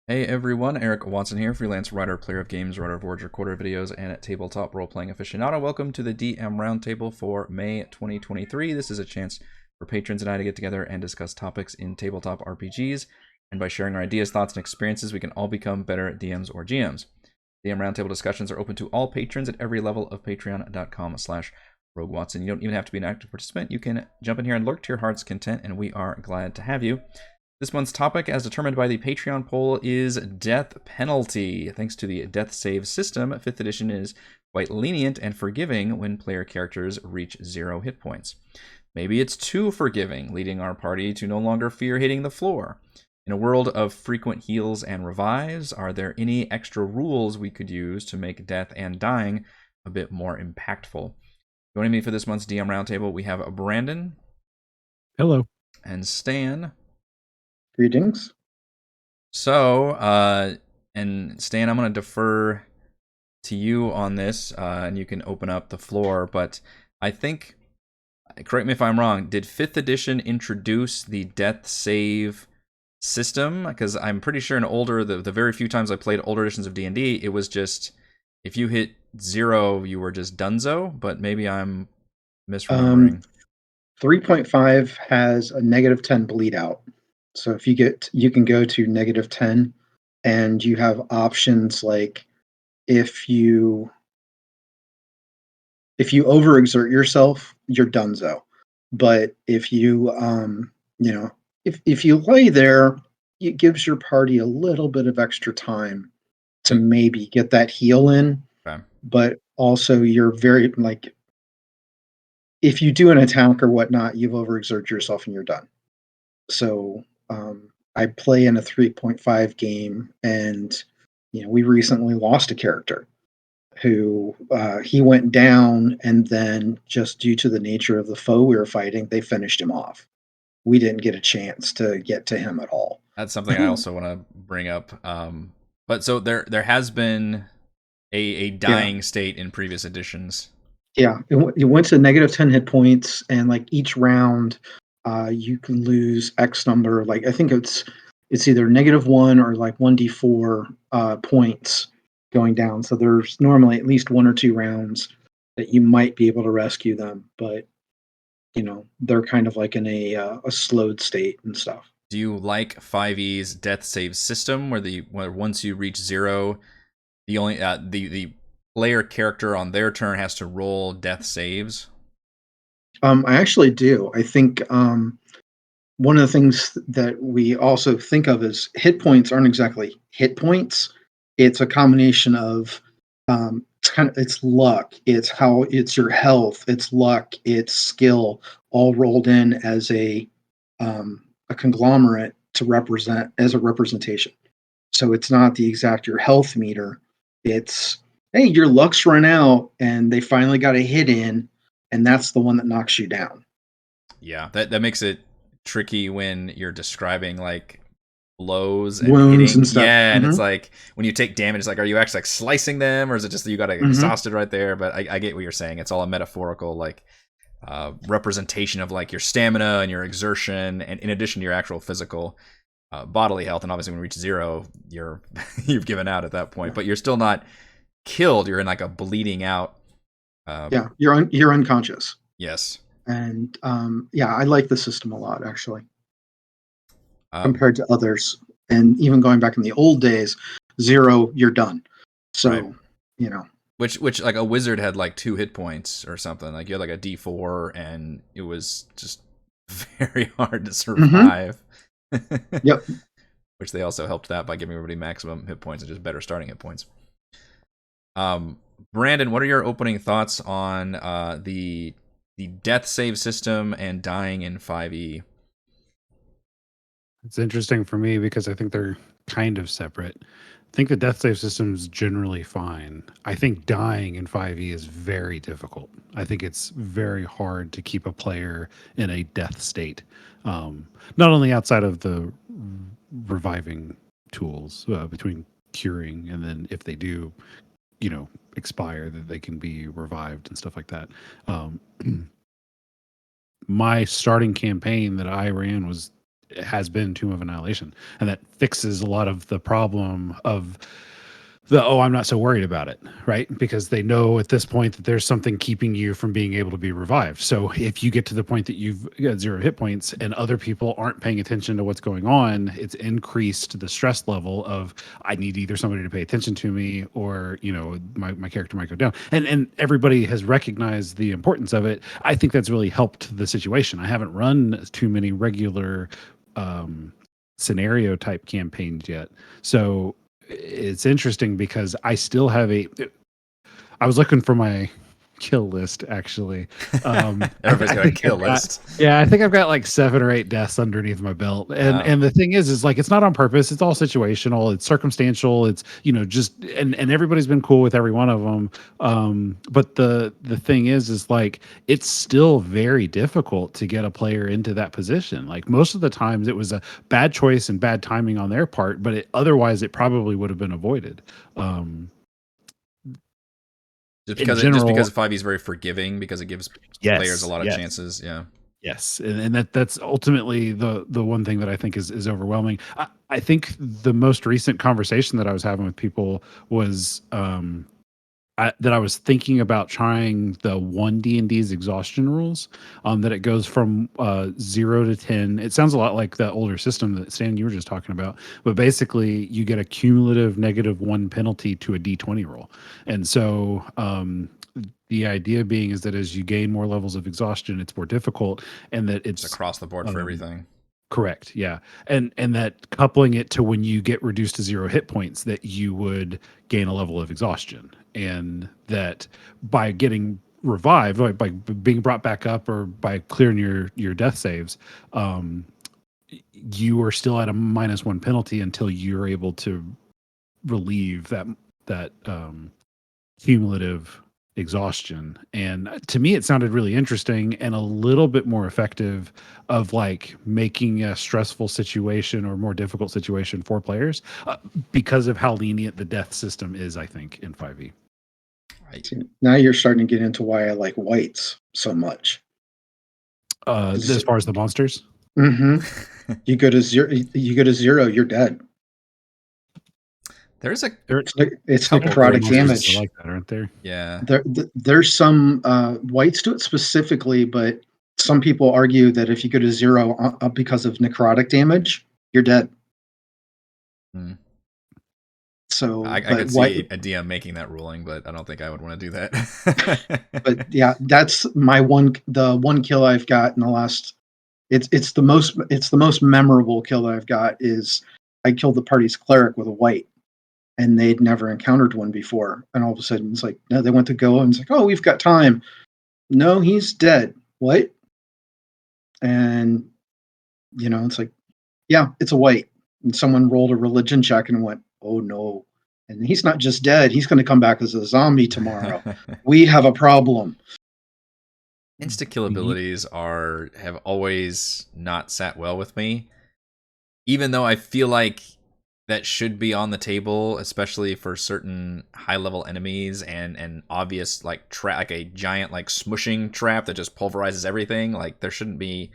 Hey everyone, Eric Watson here, freelance writer, player of games, writer of words, recorder of videos, and tabletop role-playing aficionado. Welcome to the DM Roundtable for May 2023. This is a chance for patrons and I to get together and discuss topics in tabletop RPGs, and by sharing our ideas, thoughts, and experiences, we can all become better DMs or GMs. DM Roundtable discussions are open to all patrons at every level of patreon.com/Rogue Watson. You don't even have to be an active participant. You can jump in here and lurk to your heart's content, and we are glad to have you. This month's topic, as determined by the Patreon poll, is death penalty. Thanks to the death save system, 5th edition is quite lenient and forgiving when player characters reach 0 hit points. Maybe it's too forgiving, leading our party to no longer fear hitting the floor. In a world of frequent heals and revives, are there any extra rules we could use to make death and dying a bit more impactful? Joining me for this month's DM Roundtable, we have Brandon. Hello. And Stan. Greetings. So, and Stan, I'm going to defer to you on this, and you can open up the floor. But I think, correct me if I'm wrong, did 5th edition introduce the death save system? Because I'm pretty sure in the very few times I played older editions of D&D, it was just, if you hit 0, you were just donezo, but maybe I'm misremembering. 3.5 has a -10 bleed out. So if you can go to -10, and you have options like if you overexert yourself, you're donezo. But if if you lay there, it gives your party a little bit of extra time to maybe get that heal in. Okay. But also you're very if you do an attack or whatnot, you've overexerted yourself and you're done. So I play in a 3.5 game, and we recently lost a character who he went down, and then just due to the nature of the foe we were fighting, they finished him off. We didn't get a chance to get to him at all. That's something I also want to bring up. But so there has been a Yeah, dying state in previous editions. yeah. It went to -10 hit points, and like each round, you can lose X number. Like I think it's either -1 or like 1d4 points going down. So there's normally at least 1 or 2 rounds that you might be able to rescue them, but they're kind of like in a slowed state and stuff. Do you like 5e's death save system, where once you reach 0, the only the player character on their turn has to roll death saves? I actually do. I think one of the things that we also think of as hit points aren't exactly hit points. It's a combination of it's luck, it's your health, it's luck, it's skill, all rolled in as a conglomerate to represent as a representation. So it's not the exact your health meter. It's hey, your luck's run out, and they finally got a hit in, and that's the one that knocks you down. Yeah, that makes it tricky when you're describing like blows and Wounds hitting. and stuff. Yeah, and it's Mm-hmm. like when you take damage, it's like, are you actually like slicing them, or is it just that you got Mm-hmm. exhausted right there? But I get what you're saying. It's all a metaphorical like representation of like your stamina and your exertion, and in addition to your actual physical bodily health. And obviously, when you reach 0, you're you've given out at that point, but you're still not killed. You're in like a bleeding out. Yeah, you're unconscious, Yes. and yeah, I like the system a lot actually Uh, compared to others. And even going back in the old days, 0, you're done. right. So you know, Which like a wizard had like 2 hit points or something. Like you had like a D4, and it was just very hard to mm-hmm. survive. Yep. Which they also helped that by giving everybody maximum hit points and just better starting hit points. Um, Brandon, what are your opening thoughts on the death save system and dying in 5e? It's interesting for me because I think they're kind of separate. I think the death save system is generally fine. I think dying in 5e is very difficult. I think it's very hard to keep a player in a death state. Not only outside of the reviving tools between curing and then if they do, expire, that they can be revived and stuff like that. Um, my starting campaign that I ran was has been Tomb of Annihilation, and that fixes a lot of the problem of I'm not so worried about it, right? Because they know at this point that there's something keeping you from being able to be revived. So if you get to the point that you've got 0 hit points and other people aren't paying attention to what's going on, it's increased the stress level of I need either somebody to pay attention to me or, my character might go down. And everybody has recognized the importance of it. I think that's really helped the situation. I haven't run too many regular scenario type campaigns yet. So it's interesting because I still have I was looking for my kill list actually. Everybody's got a kill list. Yeah, I think I've got like 7 or 8 deaths underneath my belt. And the thing is like it's not on purpose, it's all situational, it's circumstantial, it's just and everybody's been cool with every one of them. But the thing is like it's still very difficult to get a player into that position. Like most of the times it was a bad choice and bad timing on their part, but otherwise it probably would have been avoided. Just because 5e is very forgiving because it gives players a lot of chances. Yeah. Yes, and that's ultimately the one thing that I think is overwhelming. I think the most recent conversation that I was having with people was that I was thinking about trying the 1D&D's exhaustion rules. That it goes from 0 to 10. It sounds a lot like the older system that Stan you were just talking about, but basically you get a cumulative -1 penalty to a D20 roll, and so the idea being is that as you gain more levels of exhaustion, it's more difficult, and that it's across the board for everything. Correct. Yeah. And that coupling it to when you get reduced to 0 hit points, that you would gain a level of exhaustion, and that by getting revived, like by being brought back up or by clearing your death saves, you are still at a -1 penalty until you're able to relieve that cumulative exhaustion. And to me it sounded really interesting and a little bit more effective of like making a stressful situation or more difficult situation for players because of how lenient the death system is, I think, in 5e. Right. Now you're starting to get into why I like whites so much. As far as the monsters, you go to 0, you're dead. There's it's necrotic damage. Like that, aren't there? Yeah. There's some whites do it specifically, but some people argue that if you go to 0 because of necrotic damage, you're dead. So I could see a DM making that ruling, but I don't think I would want to do that. But yeah, that's the one kill I've got in the last. It's the most memorable kill that I've got is I killed the party's cleric with a white. And they'd never encountered one before. And all of a sudden, it's like, no, they went to go, and it's like, oh, we've got time. No, he's dead. What? And, it's like, yeah, it's a white. And someone rolled a religion check and went, oh, no. And he's not just dead. He's going to come back as a zombie tomorrow. We have a problem. Insta-kill abilities have always not sat well with me. Even though I feel like that should be on the table, especially for certain high-level enemies and obvious like a giant like smushing trap that just pulverizes everything. Like there shouldn't be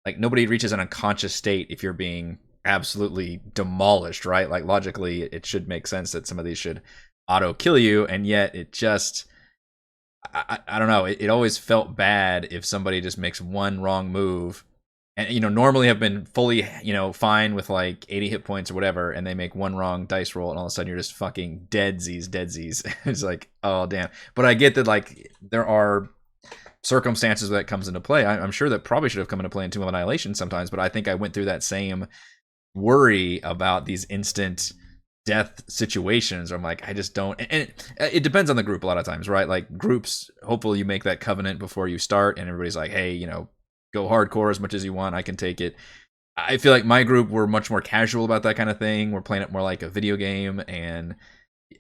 like nobody reaches an unconscious state if you're being absolutely demolished, right? Like logically, it should make sense that some of these should auto kill you, and yet it just I don't know. It always felt bad if somebody just makes one wrong move. And, normally have been fully, fine with like 80 hit points or whatever, and they make one wrong dice roll, and all of a sudden you're just fucking deadsies. It's like, oh, damn. But I get that, like, there are circumstances that comes into play. I'm sure that probably should have come into play in Tomb of Annihilation sometimes, but I think I went through that same worry about these instant death situations. I'm like, I just don't. And it depends on the group a lot of times, right? Like, groups, hopefully you make that covenant before you start, and everybody's like, hey, go hardcore as much as you want. I can take it. I feel like my group were much more casual about that kind of thing. We're playing it more like a video game, and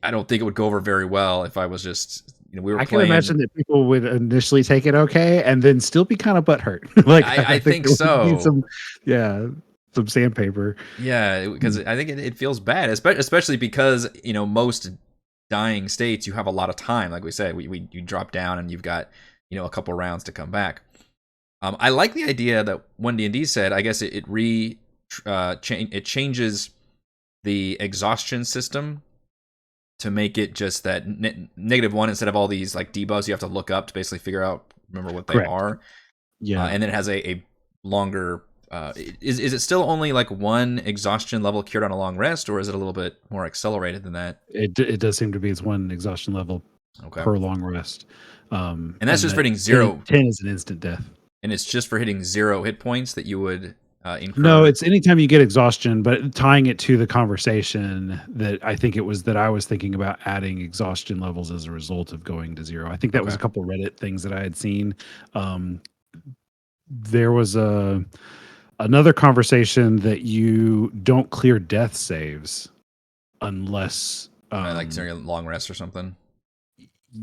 I don't think it would go over very well if I was just, I can imagine that people would initially take it okay and then still be kind of butthurt. Like I think so. Some sandpaper. Yeah, because I think it feels bad, especially because most dying states you have a lot of time. Like we said, you drop down and you've got a couple rounds to come back. I like the idea that 1D&D said. I guess it it changes the exhaustion system to make it just that -1 instead of all these like debuffs you have to look up to basically remember what they are. Yeah, and then it has a longer. Is it still only like one exhaustion level cured on a long rest, or is it a little bit more accelerated than that? It does seem to be it's one exhaustion level per long rest. And that's just for hitting 0. 10 is an instant death. And it's just for hitting 0 hit points that you would incur. No, it's anytime you get exhaustion, but tying it to the conversation that I think it was that I was thinking about adding exhaustion levels as a result of going to 0. I think that was a couple Reddit things that I had seen. There was another conversation that you don't clear death saves unless like during a long rest or something.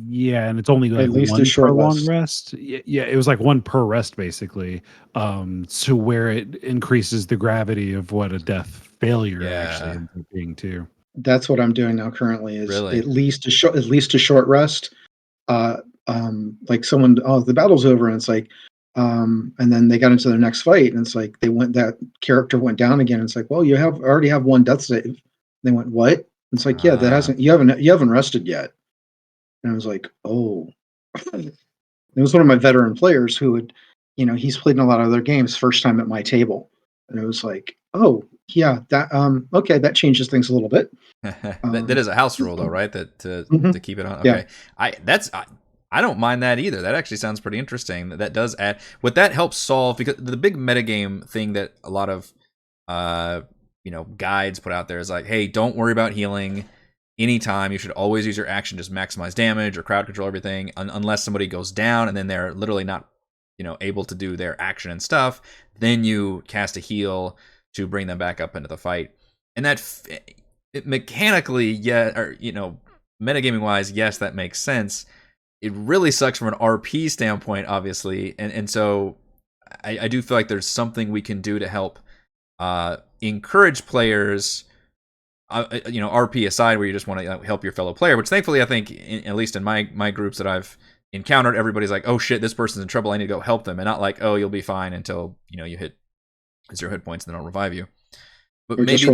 Yeah, and it's only like at least one a short per long rest. rest. Yeah, it was like one per rest basically. So where it increases the gravity of what a death failure actually ends up being too. That's what I'm doing now currently is Really? at least a short rest. Like someone, the battle's over, and it's like, and then they got into their next fight, and it's like that character went down again. And it's like, well, you already have one death save. They went, what? And it's like, yeah, that you haven't rested yet. And I was like, oh. It was one of my veteran players who would, he's played in a lot of other games, first time at my table. And it was like, oh, yeah, that okay, that changes things a little bit. That is a house rule though, right? That to keep it on. Okay. Yeah. I don't mind that either. That actually sounds pretty interesting. That does add what that helps solve, because the big metagame thing that a lot of guides put out there is like, hey, don't worry about healing anytime. You should always use your action, just maximize damage or crowd control everything, unless somebody goes down and then they're literally not able to do their action and stuff. Then you cast a heal to bring them back up into the fight. And that mechanically, metagaming wise, yes, that makes sense. It really sucks from an RP standpoint, obviously, and so I do feel like there's something we can do to help encourage players. RP aside, where you just want to help your fellow player, which thankfully I think, at least in my groups that I've encountered, everybody's like, oh shit, this person's in trouble, I need to go help them, and not like, oh, you'll be fine until you hit 0 hit points and then I'll revive you. But or maybe just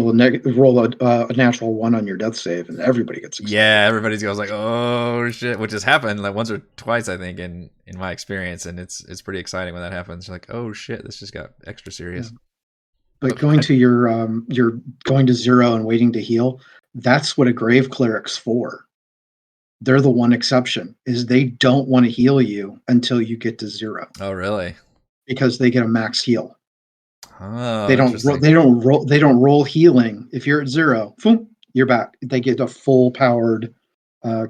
roll a natural 1 on your death save, and everybody gets excited. Yeah, everybody goes like, oh shit, which has happened like once or twice, I think, in my experience, and it's pretty exciting when that happens. You're like, oh shit, this just got extra serious. Yeah. But going to you're going to 0 and waiting to heal, that's what a grave cleric's for. They're the one exception, is they don't want to heal you until you get to 0. Oh, really? Because they get a max heal. Oh, they don't roll healing. If you're at 0, boom, you're back. They get a full powered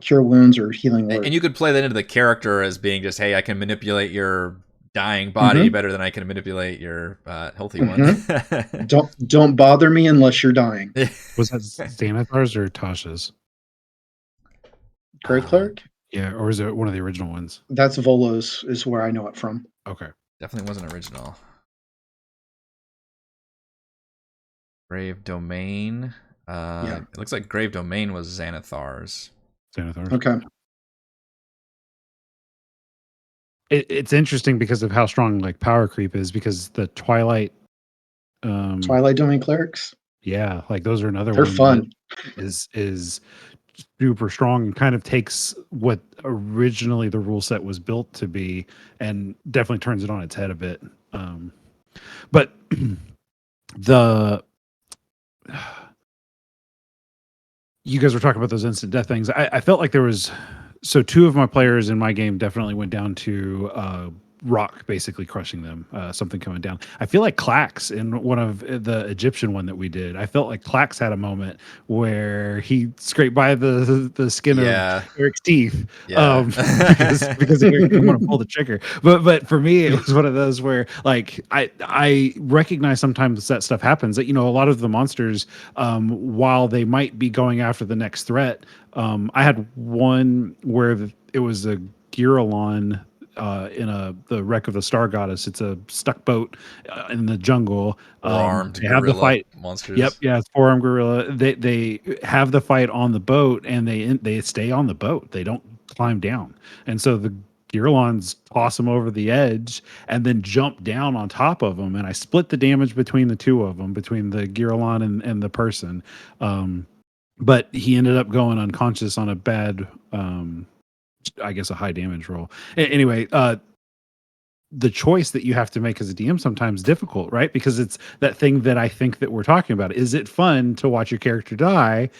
cure wounds or healing word. And you could play that into the character as being just, hey, I can manipulate your dying body better than I can manipulate your healthy one. Don't bother me unless you're dying. Was that Xanathar's or Tasha's? Grave Cleric? Yeah, or is it one of the original ones? That's Volo's, is where I know it from. Okay. Definitely wasn't original. Grave Domain. It looks like Grave Domain was Xanathar's. Okay. It's interesting because of how strong like power creep is, because the Twilight Domain clerics. Yeah, like those are another They're one fun. Is super strong and kind of takes what originally the rule set was built to be and definitely turns it on its head a bit. But you guys were talking about those instant death things. I felt like there was, so 2 of my players in my game definitely went down to rock basically crushing them, something coming down. I feel like Clax in one of the Egyptian one that we did, I felt like Clax had a moment where he scraped by the skin of Eric's teeth, because he didn't want to pull the trigger. But for me, it was one of those where like I recognize sometimes that stuff happens, that a lot of the monsters, while they might be going after the next threat, I had one where it was a Giralon in the wreck of the Star Goddess. It's a stuck boat in the jungle. Armed they have the fight monsters. Yep, yeah, it's 4-armed gorilla. They have the fight on the boat, and they stay on the boat. They don't climb down. And so Gearlons toss him over the edge and then jump down on top of him, and I split the damage between the two of them, between the Gearlon and the person. But he ended up going unconscious on a bad, I guess, a high damage roll. Anyway, the choice that you have to make as a DM sometimes difficult, right? Because it's that thing that I think that we're talking about. Is it fun to watch your character die?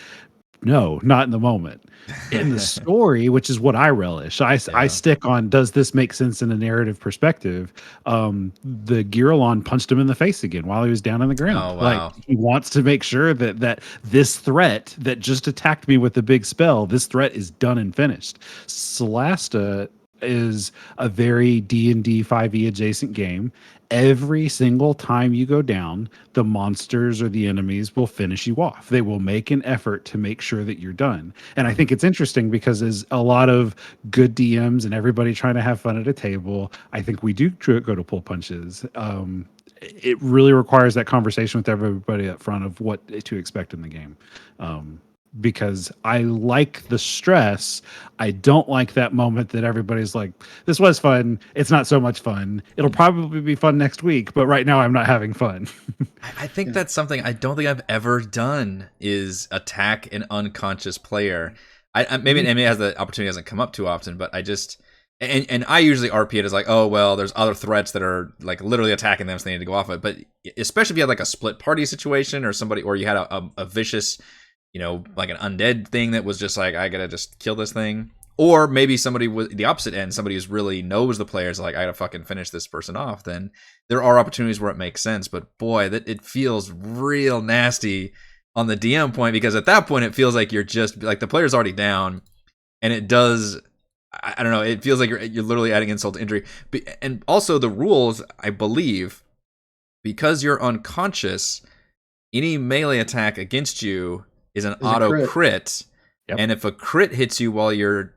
No, not in the moment. In the story, which is what I relish, I stick on, does this make sense in a narrative perspective? The Giralon punched him in the face again while he was down on the ground. Oh, wow. Like, he wants to make sure that this threat that just attacked me with the big spell, this threat is done and finished. Solasta is a very D&D 5e adjacent game. Every single time you go down, the monsters or the enemies will finish you off. They will make an effort to make sure that you're done. And I think it's interesting because as a lot of good DMs and everybody trying to have fun at a table, I think we do go to pull punches. It really requires that conversation with everybody up front of what to expect in the game. Because I like the stress. I don't like that moment that everybody's like, this was fun. It's not so much fun. It'll probably be fun next week, but right now I'm not having fun. I think that's something I don't think I've ever done, is attack an unconscious player. Maybe an MA has the opportunity, hasn't come up too often, but I just, and I usually RP it as like, oh, well, there's other threats that are like literally attacking them, so they need to go off it. But especially if you had like a split party situation or somebody, or you had a vicious, you know, like an undead thing that was just like, I gotta just kill this thing. Or maybe somebody with the opposite end, somebody who's really knows the players, like, I gotta fucking finish this person off. Then there are opportunities where it makes sense. But boy, that it feels real nasty on the DM point, because at that point it feels like you're just like, the player's already down, and it does, I don't know, it feels like you're literally adding insult to injury. And also the rules, I believe, because you're unconscious, any melee attack against you is an auto crit. Yep. And if a crit hits you while you're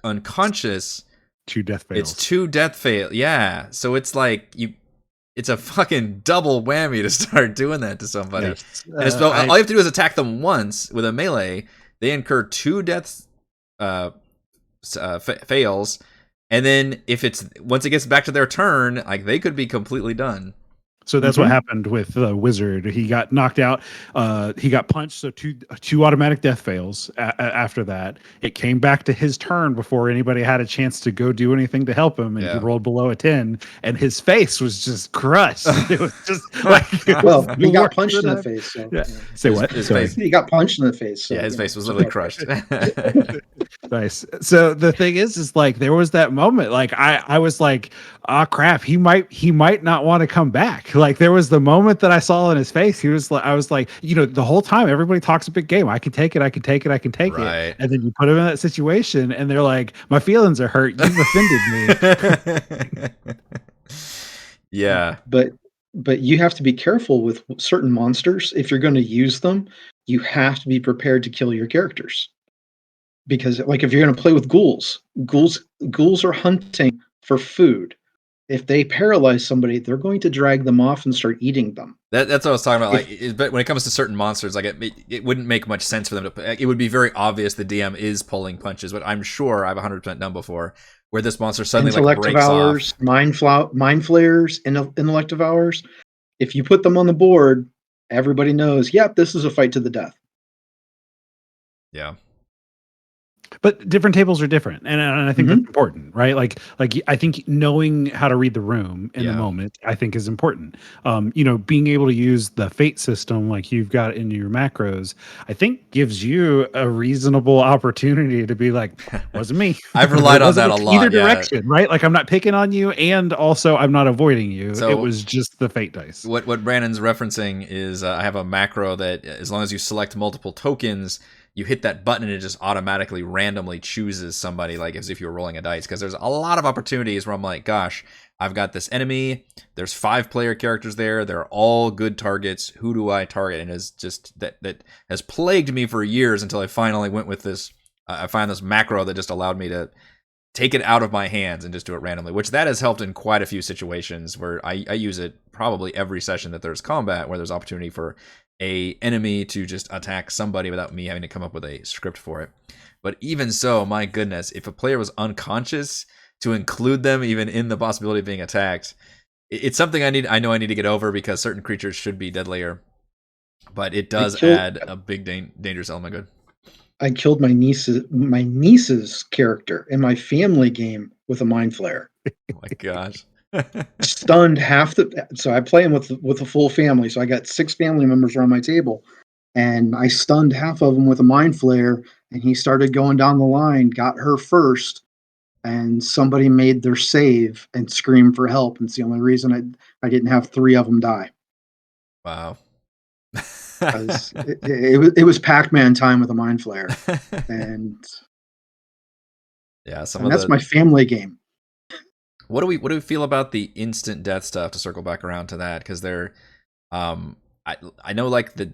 unconscious, 2 death fails. It's 2 death fail. Yeah. So it's like it's a fucking double whammy to start doing that to somebody. Yes. And all you have to do is attack them once with a melee. They incur 2 death fails, and then once it gets back to their turn, like, they could be completely done. So that's what happened with the wizard. He got knocked out. He got punched. So two automatic death fails after that. It came back to his turn before anybody had a chance to go do anything to help him. And he rolled below a 10, and his face was just crushed. It was just like, well, he got punched in the face. So, yeah. Say what? His face. He got punched in the face. So, yeah, his face was literally crushed. Nice. So the thing is like, there was that moment. Like, I was like, oh crap, he might not want to come back. Like, there was the moment that I saw in his face. I was like, you know, the whole time everybody talks a big game. I can take it. Right. And then you put him in that situation, and they're like, my feelings are hurt. You've offended me. Yeah. But you have to be careful with certain monsters. If you're going to use them, you have to be prepared to kill your characters. Because, like, if you're going to play with ghouls are hunting for food. If they paralyze somebody, they're going to drag them off and start eating them. That's what I was talking about. But when it comes to certain monsters, like, it wouldn't make much sense for them to. It would be very obvious the DM is pulling punches, but I'm sure I've 100% done before, where this monster suddenly like breaks hours, off. Mind flayers, intellect hours. If you put them on the board, everybody knows. Yep, this is a fight to the death. Yeah. But different tables are different, and I think that's important, right? Like I think knowing how to read the room in the moment, I think, is important. You know, being able to use the fate system like you've got in your macros, I think, gives you a reasonable opportunity to be like, wasn't me. I've relied on that a lot. Either direction, right? Like, I'm not picking on you, and also I'm not avoiding you. So it was just the fate dice. What Brandon's referencing is I have a macro that, as long as you select multiple tokens, you hit that button and it just automatically randomly chooses somebody, like as if you were rolling a dice. Because there's a lot of opportunities where I'm like, gosh, I've got this enemy. There's 5 player characters there. They're all good targets. Who do I target? And it's just that has plagued me for years until I finally went with this. I find this macro that just allowed me to take it out of my hands and just do it randomly, which that has helped in quite a few situations where I use it probably every session that there's combat, where there's opportunity for a enemy to just attack somebody without me having to come up with a script for it. But even so, my goodness, if a player was unconscious, to include them even in the possibility of being attacked. It's something I know I need to get over because certain creatures should be deadlier, but it does add a big dangerous element. Good. I killed my niece's character in my family game with a mind flare. Oh my gosh. Stunned half the. So I play him with a full family. So I got 6 family members around my table, and I stunned half of them with a mind flare. And he started going down the line, got her first, and somebody made their save and screamed for help. And it's the only reason I didn't have 3 of them die. Wow. it was Pac-Man time with a mind flare, and yeah, that's my family game. What do we feel about the instant death stuff? To circle back around to that, because they're, I know like the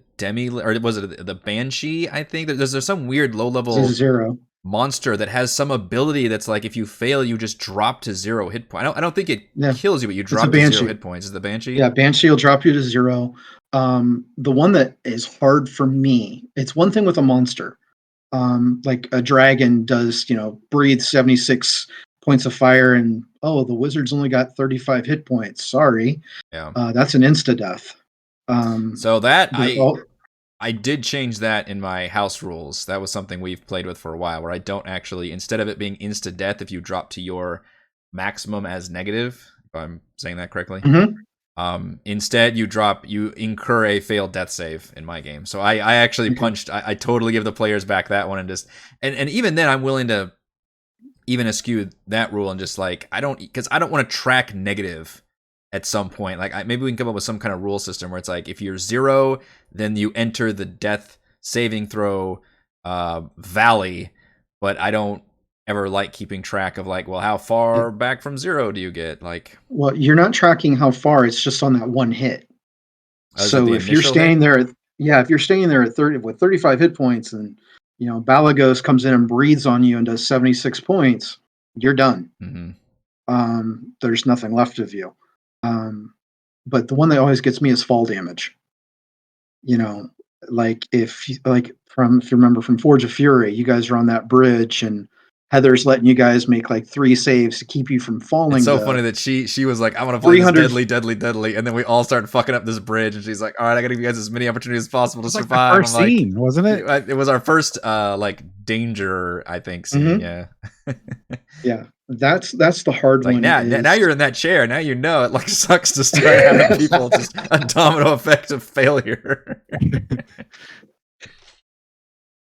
or was it the Banshee? I think there's some weird low level 0 monster that has some ability that's like if you fail, you just drop to 0 hit point. I don't think it kills you, but you drop to 0 hit points. Is the Banshee? Yeah, Banshee will drop you to 0. The one that is hard for me, it's one thing with a monster. Like a dragon does, breathe 76 points of fire, and the wizard's only got 35 hit points. Sorry. Yeah. That's an insta death. So that I did change that in my house rules. That was something we've played with for a while, where I don't actually, instead of it being insta death, if you drop to your maximum as negative, if I'm saying that correctly, instead you incur a failed death save in my game. So I actually punched. I totally give the players back that one, and just and even then I'm willing to even eschew that rule and just like because I don't want to track negative. At some point, like maybe we can come up with some kind of rule system where it's like if you're 0, then you enter the death saving throw valley. But I don't ever like keeping track of like, well, how far back from 0 do you get? Like, well, you're not tracking how far; it's just on that one hit. So if you're staying there, if you're staying there at 30 with 35 hit points, and Balagos comes in and breathes on you and does 76 points, you're done. Mm-hmm. There's nothing left of you. But the one that always gets me is fall damage. Like if you remember from Forge of Fury, you guys are on that bridge and Heather's letting you guys make like 3 saves to keep you from falling. It's so funny that she was like, I want to play this deadly, and then we all started fucking up this bridge, and she's like, all right, I gotta give you guys as many opportunities as possible to survive. Like the first scene, wasn't it? It was our first like danger, I think, scene. Yeah. Yeah. That's the hard one. Now you're in that chair. Now it like sucks to start having people just a domino effect of failure.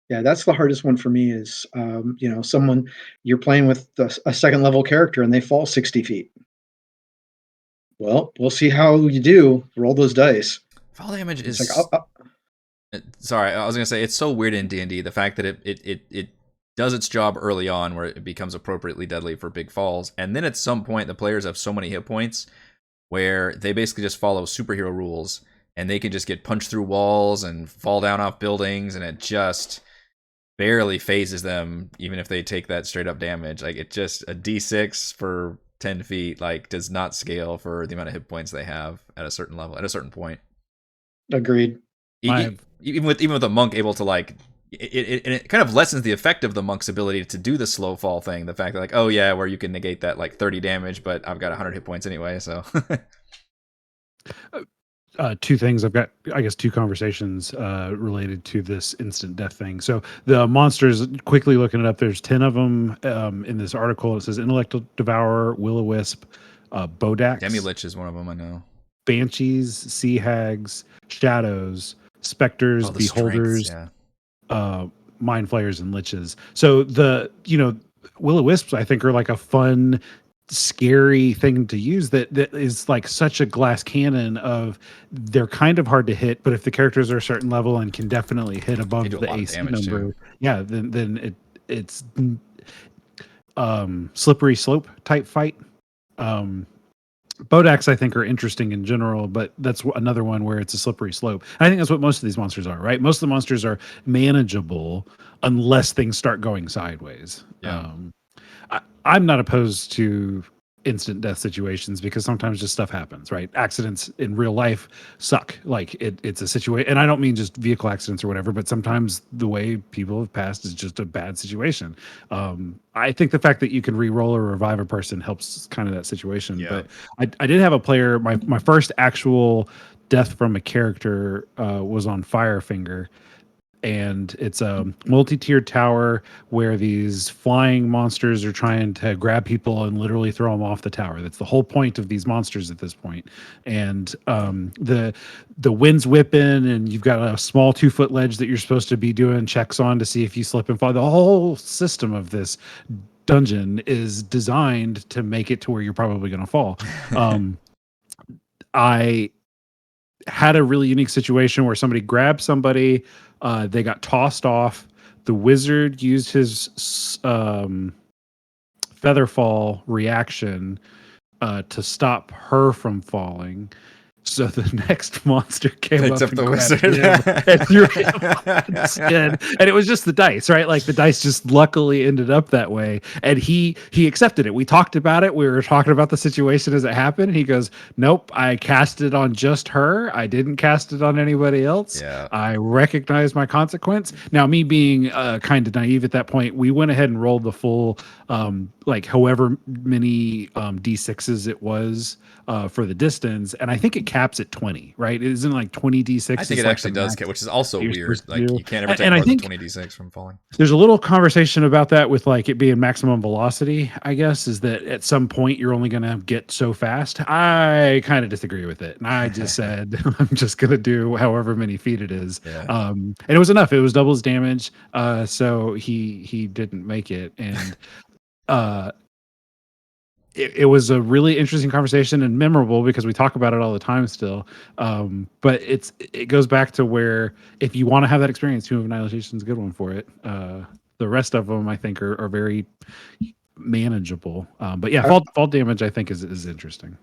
Yeah, that's the hardest one for me is, someone you're playing with a second level character and they fall 60 feet. Well, we'll see how you do. Roll those dice. Fall damage is like, sorry, I was gonna say it's so weird in D&D, the fact that it does its job early on where it becomes appropriately deadly for big falls, and then at some point the players have so many hit points where they basically just follow superhero rules and they can just get punched through walls and fall down off buildings, and it just barely phases them even if they take that straight up damage. Like it just a d6 for 10 feet like does not scale for the amount of hit points they have at a certain level at a certain point. Agreed. Even with a monk able to like it kind of lessens the effect of the monk's ability to do the slow fall thing. The fact that like, oh yeah, where you can negate that like 30 damage, but I've got 100 hit points anyway. So 2 things. I've got, I guess, 2 conversations related to this instant death thing. So the monsters, quickly looking it up, there's 10 of them in this article. It says Intellect Devourer, Will-O-Wisp, Bodax. Demi-Lich is one of them, I know. Banshees, Sea Hags, Shadows, Specters, Beholders, Mind Flayers, and Liches. So the, Will-O-Wisps, I think, are like a fun, scary thing to use that is like such a glass cannon of they're kind of hard to hit, but if the characters are a certain level and can definitely hit above the AC number, then it's slippery slope type fight. Bodax, I think, are interesting in general, but that's another one where it's a slippery slope. And I think that's what most of these monsters are, right? Most of the monsters are manageable unless things start going sideways. Yeah. I'm not opposed to instant death situations, because sometimes just stuff happens, right? Accidents in real life suck. Like it's a situation, and I don't mean just vehicle accidents or whatever, but sometimes the way people have passed is just a bad situation. I think the fact that you can re-roll or revive a person helps kind of that situation. Yeah. But I did have a player, my first actual death from a character was on Firefinger, and it's a multi-tiered tower where these flying monsters are trying to grab people and literally throw them off the tower. That's the whole point of these monsters at this point. And the wind's whipping, and you've got a small 2-foot ledge that you're supposed to be doing checks on to see if you slip and fall. The whole system of this dungeon is designed to make it to where you're probably going to fall. I had a really unique situation where somebody grabbed somebody, they got tossed off. The wizard used his featherfall reaction to stop her from falling. So the next monster came Picked up up and the grabbed wizard. him and threw him on his head. And it was just the dice, right? Like the dice just luckily ended up that way. And he accepted it. We talked about it. We were talking about the situation as it happened. He goes, "Nope, I cast it on just her. I didn't cast it on anybody else. Yeah. I recognize my consequence." Now, me being kind of naive at that point, we went ahead and rolled the full, like however many D6s it was for the distance. And I think it caps at 20, right? It isn't like 20 D6. I think it like actually does, which is also weird. Like do. you can't ever take And I more than think 20 d6 from falling. there's a little conversation about that with like it being maximum velocity, I guess, is that at some point you're only going to get so fast. I kind of disagree with it. And I just said, I'm just going to do however many feet it is. Yeah. And it was enough. It was double his damage. So he didn't make it. And, it was a really interesting conversation and memorable because we talk about it all the time still. But it goes back to where if you want to have that experience, Tomb of Annihilation is a good one for it. The rest of them I think are very manageable. But yeah, fall damage I think is interesting.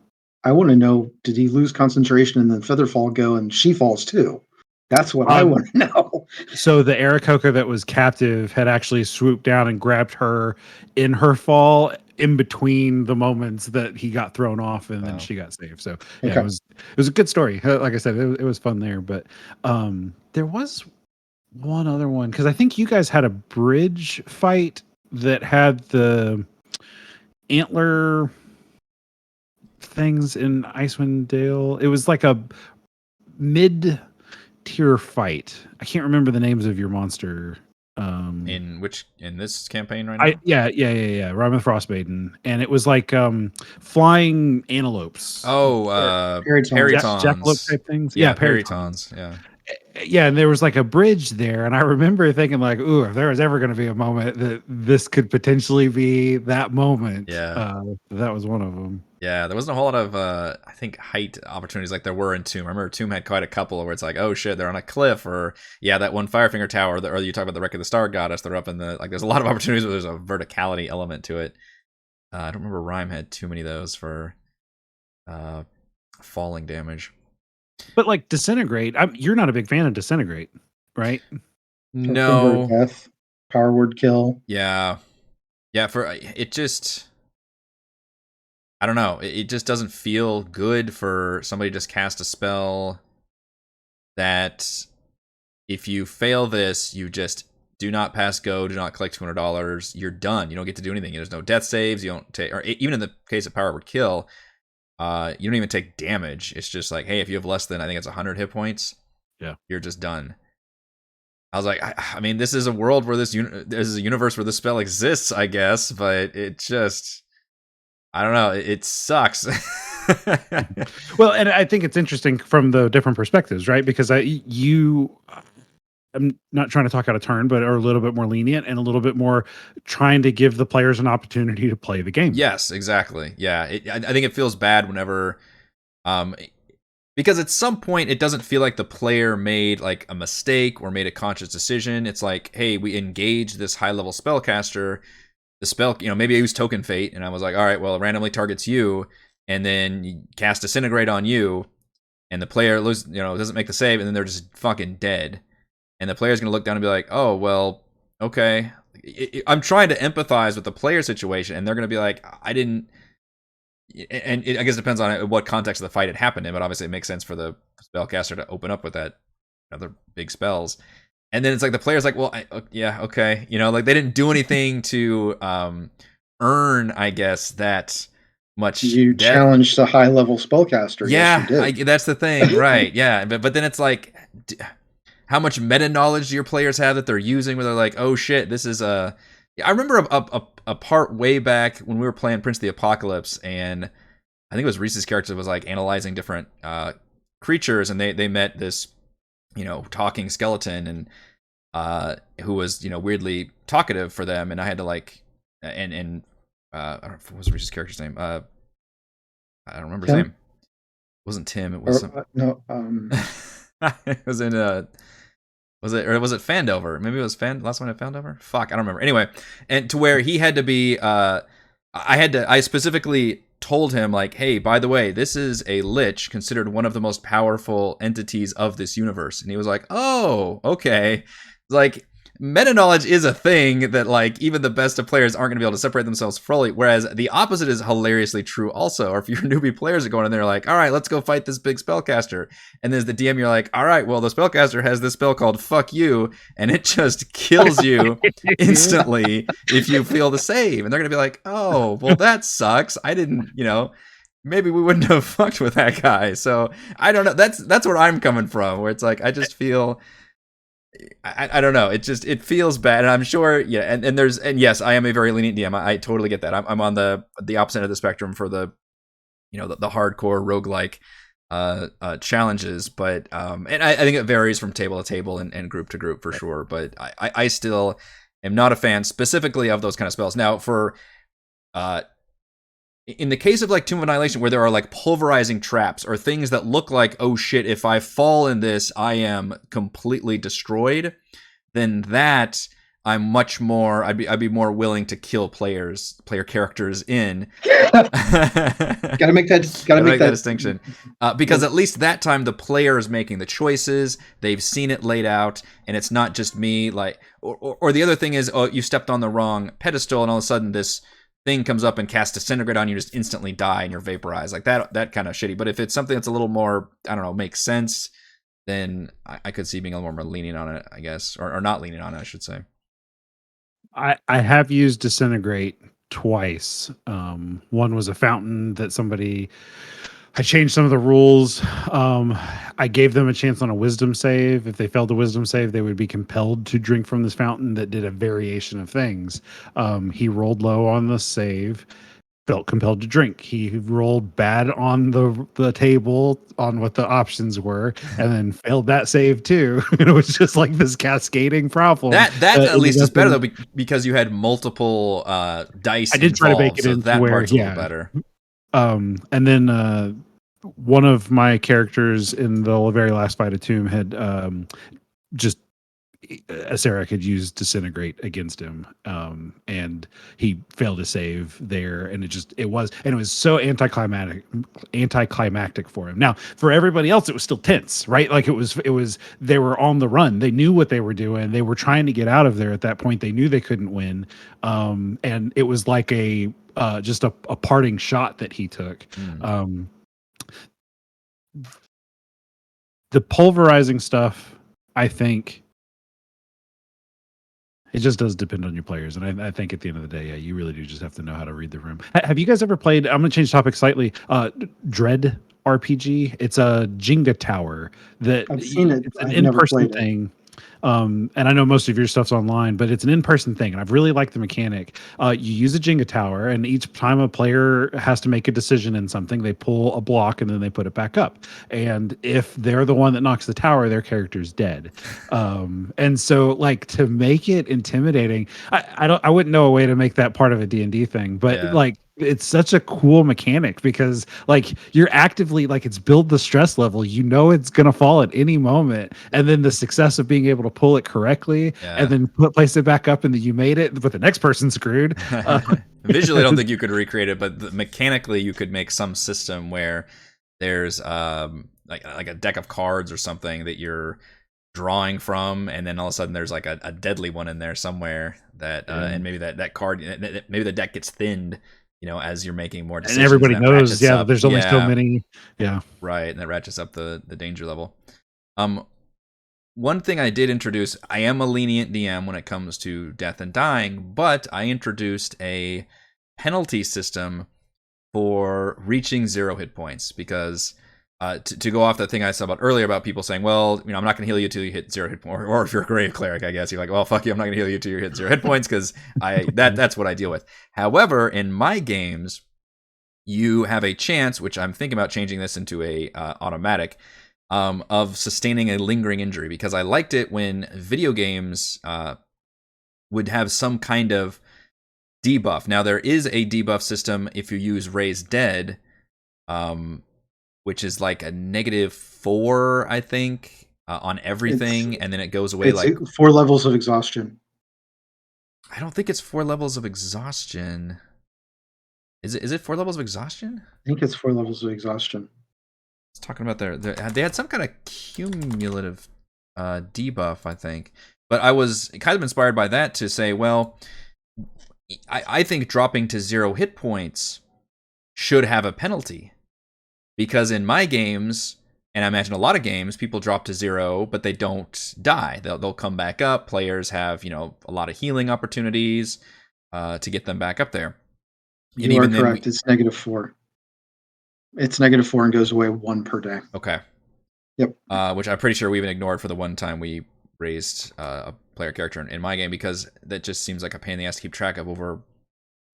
I want to know, did he lose concentration and then Featherfall go and she falls too? That's what I want to know. So the Aarakocra that was captive had actually swooped down and grabbed her in her fall, in between the moments that he got thrown off and then she got saved. So yeah, Okay. it was a good story. Like I said, it was fun there. But there was one other one because I think you guys had a bridge fight that had the antler things in Icewind Dale. It was like a mid-tier fight. I can't remember the names of your monster. In this campaign right now? Yeah. Rime of the Frostmaiden, and it was like flying antelopes. Oh, Peritons. Jackalope type things. Yeah, Peritons. Peritons. Yeah. Yeah, and there was like a bridge there, and I remember thinking like, "Ooh, if there was ever going to be a moment that this could potentially be that moment." Yeah. That was one of them. Yeah, there wasn't a whole lot of, I think, height opportunities like there were in Tomb. I remember Tomb had quite a couple where it's like, oh shit, they're on a cliff, or yeah, that one Firefinger tower, or you talk about the Wreck of the Star Goddess, they're up in the, like, there's a lot of opportunities where there's a verticality element to it. I don't remember Rime had too many of those for falling damage. But like Disintegrate, you're not a big fan of Disintegrate, right? No. Death, power word kill. Yeah. For it just, I don't know. It just doesn't feel good for somebody to just cast a spell that if you fail this, you just do not pass go, do not collect $200. You're done. You don't get to do anything. There's no death saves. You don't take, or even in the case of power word kill, you don't even take damage. It's just like, hey, if you have less than, I think it's 100 hit points, yeah, you're just done. I was like, I mean, this is a world where this is a universe where this spell exists, I guess, but it just, I don't know, it sucks. Well, and I think it's interesting from the different perspectives, right? Because I'm not trying to talk out of turn, but are a little bit more lenient and a little bit more trying to give the players an opportunity to play the game. Yes, exactly. Yeah, I think it feels bad whenever, because at some point it doesn't feel like the player made like a mistake or made a conscious decision. It's like, hey, we engage this high level spellcaster. The spell, maybe I use Token Fate, and I was like, all right, well, it randomly targets you, and then you cast Disintegrate on you, and the player doesn't make the save, and then they're just fucking dead. And the player's gonna look down and be like, oh, well, okay. I'm trying to empathize with the player situation, and they're gonna be like, I didn't and I guess it depends on what context of the fight it happened in, but obviously it makes sense for the spellcaster to open up with that other big spells. And then it's like the player's like, well, yeah, okay, like they didn't do anything to earn, I guess, that much You death. challenged a high level spellcaster. Yeah, Yes, you did. that's the thing, right? Yeah, but then it's like, how much meta knowledge do your players have that they're using? Where they're like, oh shit, this is a. I remember a part way back when we were playing Prince of the Apocalypse, and I think it was Reese's character was like analyzing different creatures, and they met this talking skeleton, and who was weirdly talkative for them, and I had to like and I don't know what was Reese's character's name. I don't remember his Tim? name. It wasn't Tim. It was No. it was in was it Fandover? Maybe it was last one I Fandover. Fuck, I don't remember. Anyway, and to where he had to be. I specifically told him like, hey, by the way, this is a lich considered one of the most powerful entities of this universe, and he was like, oh, okay, like. Meta knowledge is a thing that like even the best of players aren't going to be able to separate themselves fully, whereas the opposite is hilariously true also. Or if your newbie players are going in there like, all right, let's go fight this big spellcaster, and there's the DM, you're like, all right, well, the spellcaster has this spell called fuck you, and it just kills you instantly if you fail the save, and they're going to be like, oh, well, that sucks. I didn't, maybe we wouldn't have fucked with that guy. So I don't know. That's where I'm coming from, where it's like I just feel I don't know. It feels bad, and I'm sure. Yeah, and yes, I am a very lenient DM. I totally get that. I'm on the opposite end of the spectrum for the the hardcore roguelike challenges, but and I think it varies from table to table and group to group for sure. But I still am not a fan specifically of those kind of spells. Now for in the case of like Tomb of Annihilation, where there are like pulverizing traps or things that look like, oh shit, if I fall in this, I am completely destroyed, then that I'm much more, I'd be more willing to kill player characters in. Gotta make that distinction. Because at least that time the player is making the choices, they've seen it laid out, and it's not just me, like, or the other thing is, oh, you stepped on the wrong pedestal, and all of a sudden this thing comes up and casts Disintegrate on you, just instantly die and you're vaporized. Like that kind of shitty. But if it's something that's a little more, I don't know, makes sense, then I could see being a little more lenient on it, I guess, or not lenient on it, I should say. I have used Disintegrate twice. One was a fountain that I changed some of the rules. I gave them a chance on a wisdom save. If they failed the wisdom save, they would be compelled to drink from this fountain that did a variation of things. He rolled low on the save, felt compelled to drink. He rolled bad on the table on what the options were, and then failed that save too. It was just like this cascading problem. That at least is better though, because you had multiple dice. I did try to make it into that where, part's a little better. And then one of my characters in the very last fight of Tomb had just Sarah could use Disintegrate against him, and he failed to save there, and it was so anticlimactic for him. Now for everybody else it was still tense, right? Like it was they were on the run, they knew what they were doing, they were trying to get out of there. At that point they knew they couldn't win, and it was like just a parting shot that he took. The pulverizing stuff, I think it just does depend on your players. And I think at the end of the day, yeah, you really do just have to know how to read the room. Have you guys ever played, I'm going to change topic slightly, Dread RPG? It's a Jenga tower that I've seen it. It's an in-person thing. And I know most of your stuff's online, but it's an in-person thing, and I've really liked the mechanic. You use a Jenga tower, and each time a player has to make a decision in something, they pull a block and then they put it back up. And if they're the one that knocks the tower, their character's dead. And so, like, to make it intimidating, I wouldn't know a way to make that part of a D&D thing, but like, it's such a cool mechanic because like you're actively like it's build the stress level, it's gonna fall at any moment, and then the success of being able to pull it correctly and then place it back up and then you made it, but the next person's screwed. Visually I don't think you could recreate it, but mechanically you could make some system where there's like a deck of cards or something that you're drawing from, and then all of a sudden there's like a deadly one in there somewhere that and maybe that card, maybe the deck gets thinned as you're making more decisions. And everybody that knows, ratchets up. there's only so many. Yeah. Right, and that ratchets up the danger level. One thing I did introduce, I am a lenient DM when it comes to death and dying, but I introduced a penalty system for reaching 0 hit points because to go off that thing I said about earlier about people saying, well, I'm not going to heal you till you hit 0 hit points, or if you're a grave cleric, I guess you're like, well, fuck you, I'm not going to heal you till you hit 0 hit points because that's what I deal with. However, in my games, you have a chance, which I'm thinking about changing this into a automatic, of sustaining a lingering injury, because I liked it when video games would have some kind of debuff. Now, there is a debuff system if you use Raise Dead, which is like a -4, I think, on everything, and then it goes away. It's 4 levels of exhaustion. I don't think it's 4 levels of exhaustion. Is it 4 levels of exhaustion? I think it's 4 levels of exhaustion. I was talking about they had some kind of cumulative debuff, I think. But I was kind of inspired by that to say, well, I think dropping to 0 hit points should have a penalty. Because in my games, and I imagine a lot of games, people drop to 0, but they don't die. They'll come back up. Players have, a lot of healing opportunities to get them back up there. You are correct. It's -4. It's -4 and goes away 1 per day. Okay. Yep. Which I'm pretty sure we even ignored for the one time we raised a player character in my game, because that just seems like a pain in the ass to keep track of over.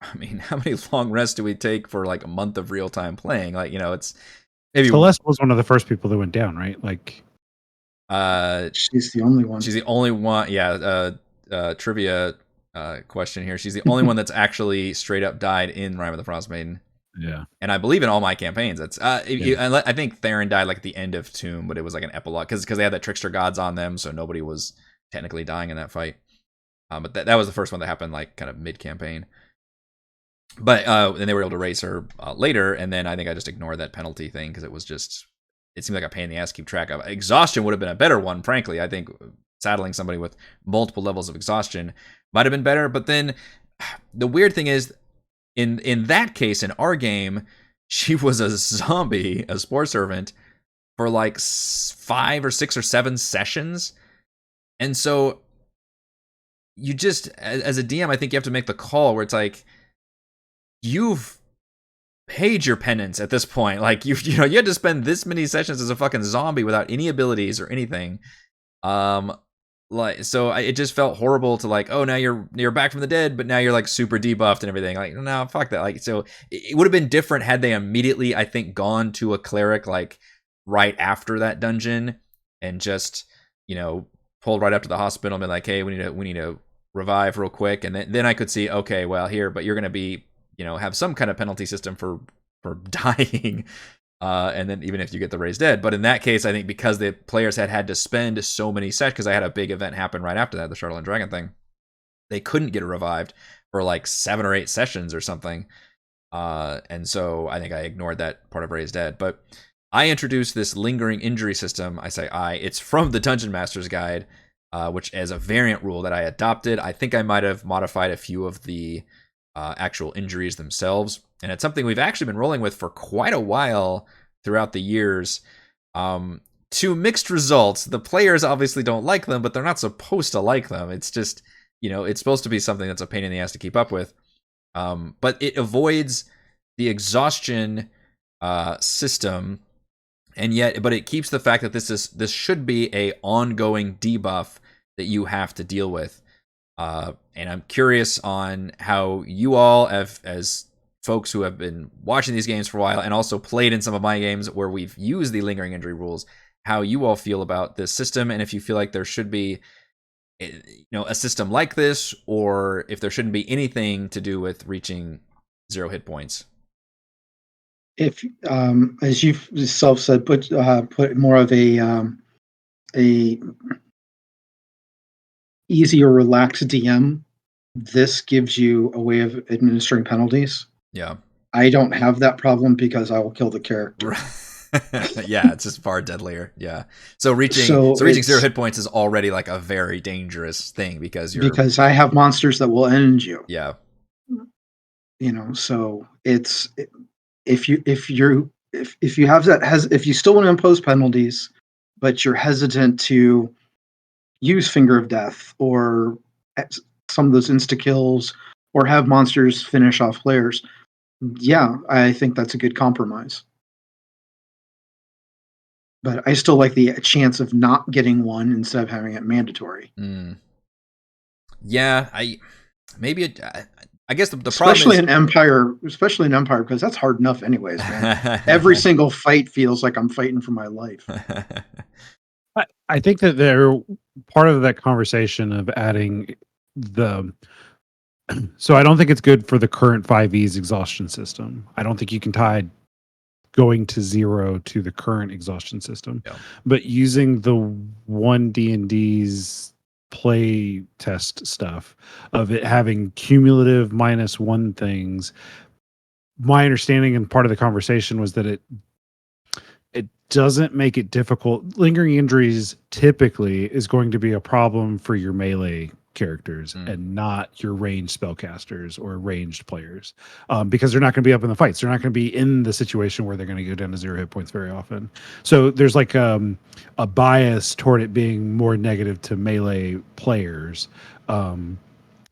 I mean, how many long rests do we take for like a month of real time playing? Like, it's maybe Celeste was one of the first people that went down, right? Like, she's the only one. She's the only one. Yeah. Trivia question here. She's the only one that's actually straight up died in Rime of the Frost Maiden. Yeah. And I believe in all my campaigns. That's I think Theron died like at the end of Tomb, but it was like an epilogue because they had that trickster gods on them, so nobody was technically dying in that fight. But that was the first one that happened like kind of mid campaign. But then they were able to raise her later, and then I think I just ignored that penalty thing because it seemed like a pain in the ass to keep track of. Exhaustion would have been a better one, frankly. I think saddling somebody with multiple levels of exhaustion might have been better. But then the weird thing is, in that case, in our game, she was a zombie, a spore servant, for like 5 or 6 or 7 sessions. And so you just, as a DM, I think you have to make the call where it's like, you've paid your penance at this point. Like, you had to spend this many sessions as a fucking zombie without any abilities or anything. It just felt horrible to like, oh, now you're back from the dead, but now you're like super debuffed and everything. Like, no, fuck that. Like, so it would have been different had they immediately, I think, gone to a cleric like right after that dungeon and just, pulled right up to the hospital and been like, hey, we need to revive real quick. And then I could see, okay, well here, but you're gonna be, have some kind of penalty system for dying. And then even if you get the raised dead. But in that case, I think because the players had to spend so many sessions, because I had a big event happen right after that, the Shardland Dragon thing, they couldn't get revived for like 7 or 8 sessions or something. And so I think I ignored that part of raised dead. But I introduced this lingering injury system. I say it's from the Dungeon Master's Guide, which is a variant rule that I adopted. I think I might have modified a few of the actual injuries themselves. And it's something we've actually been rolling with for quite a while throughout the years. To mixed results. The players obviously don't like them, but they're not supposed to like them. It's just, it's supposed to be something that's a pain in the ass to keep up with. But it avoids the exhaustion system, but it keeps the fact that this should be a ongoing debuff that you have to deal with. And I'm curious on how you all, as folks who have been watching these games for a while and also played in some of my games where we've used the lingering injury rules, how you all feel about this system, and if you feel like there should be a system like this, or if there shouldn't be anything to do with reaching 0 hit points. If as you've yourself said, put more of a easier, relaxed DM, this gives you a way of administering penalties. Yeah. I don't have that problem because I will kill the character. Yeah, it's just far deadlier. Yeah. So reaching 0 hit points is already like a very dangerous thing because I have monsters that will end you. Yeah. So if you have if you still want to impose penalties, but you're hesitant to use Finger of Death or some of those insta kills or have monsters finish off players, yeah, I think that's a good compromise. But I still like the chance of not getting one instead of having it mandatory. Yeah, I guess the especially problem is especially in Empire, because that's hard enough anyways, man. Every single fight feels like I'm fighting for my life. I think that they're part of that conversation of adding the. So I don't think it's good for the current 5e's exhaustion system. I don't think you can tie going to 0 to the current exhaustion system. Yeah. But using the one D&D's play test stuff of it having cumulative -1 things, my understanding and part of the conversation was that it doesn't make it difficult. Lingering injuries typically is going to be a problem for your melee characters and not your ranged spellcasters or ranged players, because they're not going to be up in the fights. They're not going to be in the situation where they're going to go down to 0 hit points very often. So there's like a bias toward it being more negative to melee players.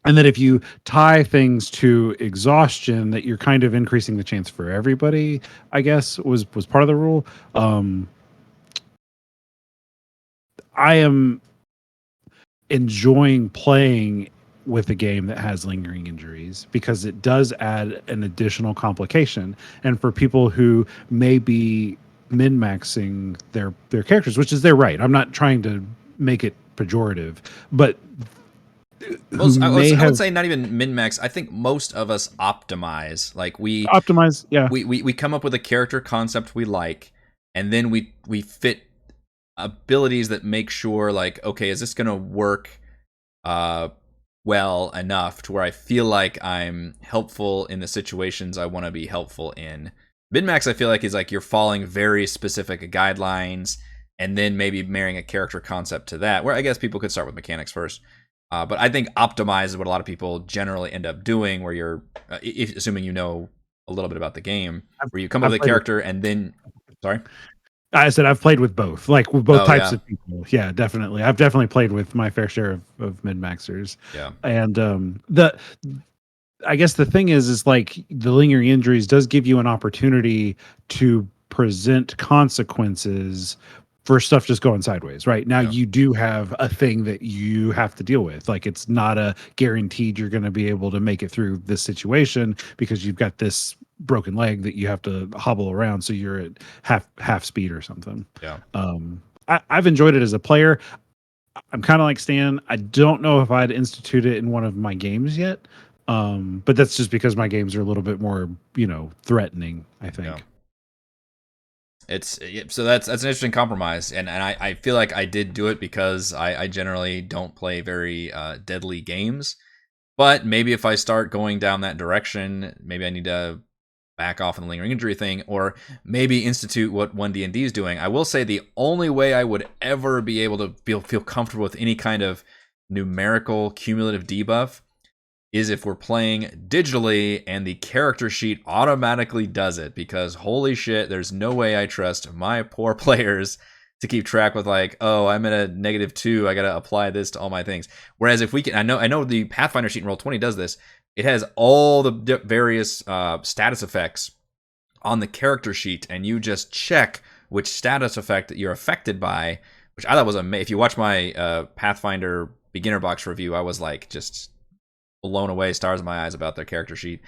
And that if you tie things to exhaustion, that you're kind of increasing the chance for everybody, I guess, was part of the rule. I am enjoying playing with a game that has lingering injuries because it does add an additional complication. And for people who may be min-maxing their characters, which is their right. I'm not trying to make it pejorative, but I would say not even min-max. I think most of us optimize. Like we optimize, yeah. We come up with a character concept we like, and then we fit abilities that make sure, like, okay, is this gonna work well enough to where I feel like I'm helpful in the situations I want to be helpful in. Min-max, I feel like, is like you're following very specific guidelines, and then maybe marrying a character concept to that. Where I guess people could start with mechanics first. But I think optimize is what a lot of people generally end up doing, where you're, assuming you know a little bit about the game, where you come up with a character and then, sorry? I said I've played with both, like with both types of people. Yeah, definitely. I've definitely played with my fair share of min-maxers. Yeah. And I guess the thing is like the lingering injuries does give you an opportunity to present consequences for stuff just going sideways, right? Now you do have a thing that you have to deal with. Like it's not a guaranteed you're going to be able to make it through this situation because you've got this broken leg that you have to hobble around. So you're at half speed or something. Yeah. I've enjoyed it as a player. I'm kind of like Stan. I don't know if I'd institute it in one of my games yet. But that's just because my games are a little bit more, threatening, I think. Yeah. So that's an interesting compromise, and I feel like I did do it because I generally don't play very deadly games, but maybe if I start going down that direction, maybe I need to back off on the lingering injury thing, or maybe institute what 1D&D is doing. I will say the only way I would ever be able to feel comfortable with any kind of numerical cumulative debuff is if we're playing digitally and the character sheet automatically does it, because holy shit, there's no way I trust my poor players to keep track with, like, oh, I'm at a -2, I gotta apply this to all my things. Whereas if we can, I know the Pathfinder sheet in Roll20 does this. It has all the various status effects on the character sheet, and you just check which status effect that you're affected by, which I thought was amazing. If you watch my Pathfinder beginner box review, I was like just blown away, stars in my eyes about their character sheet.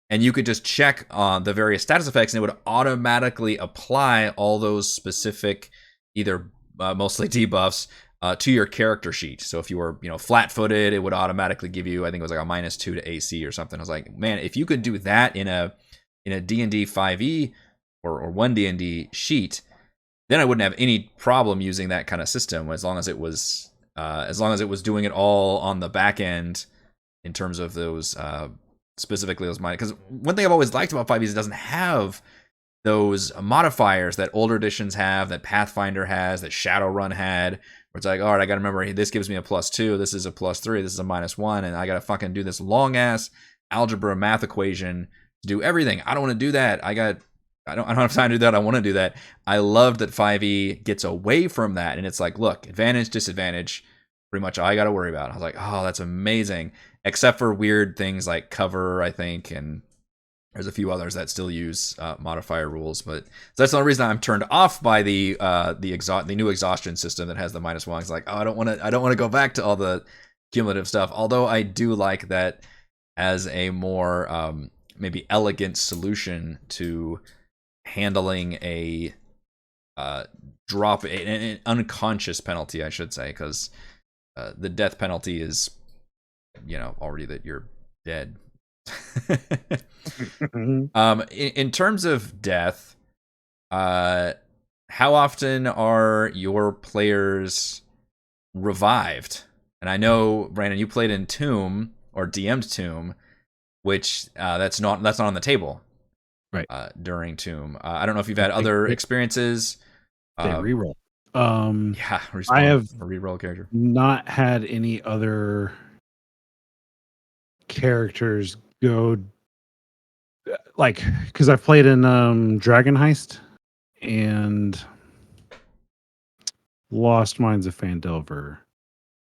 And you could just check on the various status effects, and it would automatically apply all those specific, either mostly debuffs, to your character sheet. So if you were, flat-footed, it would automatically give you, I think it was like a -2 to AC or something. I was like, man, if you could do that in a D&D 5e or 1D&D sheet, then I wouldn't have any problem using that kind of system, as long as it was doing it all on the back end. In terms of those, specifically those because one thing I've always liked about 5e is it doesn't have those modifiers that older editions have, that Pathfinder has, that Shadowrun had, where it's like, all right, I got to remember, this gives me a +2, this is a +3, this is a -1, and I got to fucking do this long ass algebra math equation to do everything. I don't want to do that. I don't have time to do that. I want to do that. I love that 5e gets away from that, and it's like, look, advantage, disadvantage, pretty much all I got to worry about. I was like, oh, that's amazing. Except for weird things like cover, I think, and there's a few others that still use modifier rules, but that's the only reason I'm turned off by the new exhaustion system that has the -1. It's like, oh, I don't want to go back to all the cumulative stuff. Although I do like that as a more maybe elegant solution to handling a drop, an unconscious penalty, I should say, because the death penalty is, already that you're dead. In terms of death, how often are your players revived? And I know, Brandon, you played in Tomb or DM'd Tomb, which that's not on the table, right? During Tomb, I don't know if you've had other experiences. They reroll. Yeah, I have a reroll character. Not had any other characters go like, because I've played in Dragon Heist and Lost Mines of Phandelver,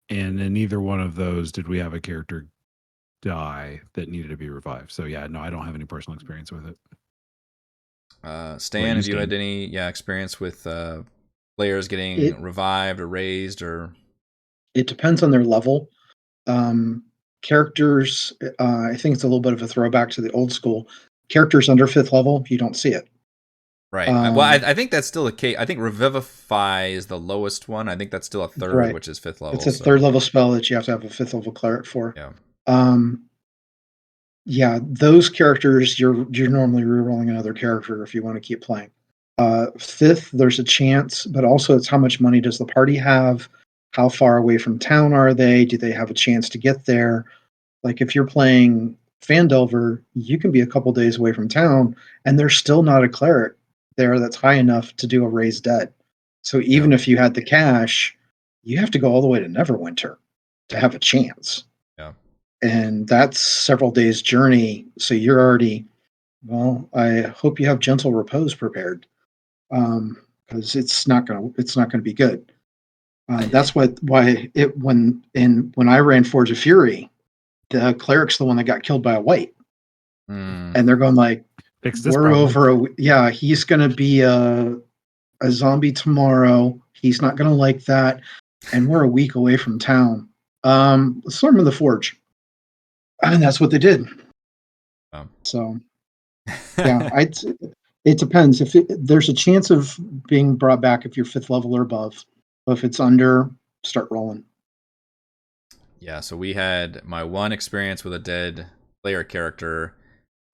and in either one of those did we have a character die that needed to be revived. So yeah, no, I don't have any personal experience with it. Stan, have you had any experience with players getting revived or raised? Or it depends on their level. Characters, I think it's a little bit of a throwback to the old school. Characters under 5th level, you don't see it. Right. Well, I think that's still a case. I think Revivify is the lowest one. I think that's still a 3rd, right, which is 5th level. It's a 3rd level spell that you have to have a 5th level cleric for. Yeah. Yeah, those characters, you're normally rerolling another character if you want to keep playing. 5th, there's a chance, but also it's how much money does the party have? How far away from town are they? Do they have a chance to get there? Like if you're playing Phandelver, you can be a couple days away from town, and there's still not a cleric there that's high enough to do a raised dead. So even if you had the cash, you have to go all the way to Neverwinter to have a chance. Yeah. And that's several days' journey. So you're already, well, I hope you have gentle repose prepared, because it's not gonna be good. That's why when I ran Forge of Fury, the cleric's the one that got killed by a wight, and they're going like, we're over. He's gonna be a zombie tomorrow. He's not gonna like that, and we're a week away from town. Let's throw him in the Forge, and that's what they did. So, yeah, it depends. If there's a chance of being brought back if you're 5th level or above. But if it's under, start rolling. Yeah, so we had my one experience with a dead player character.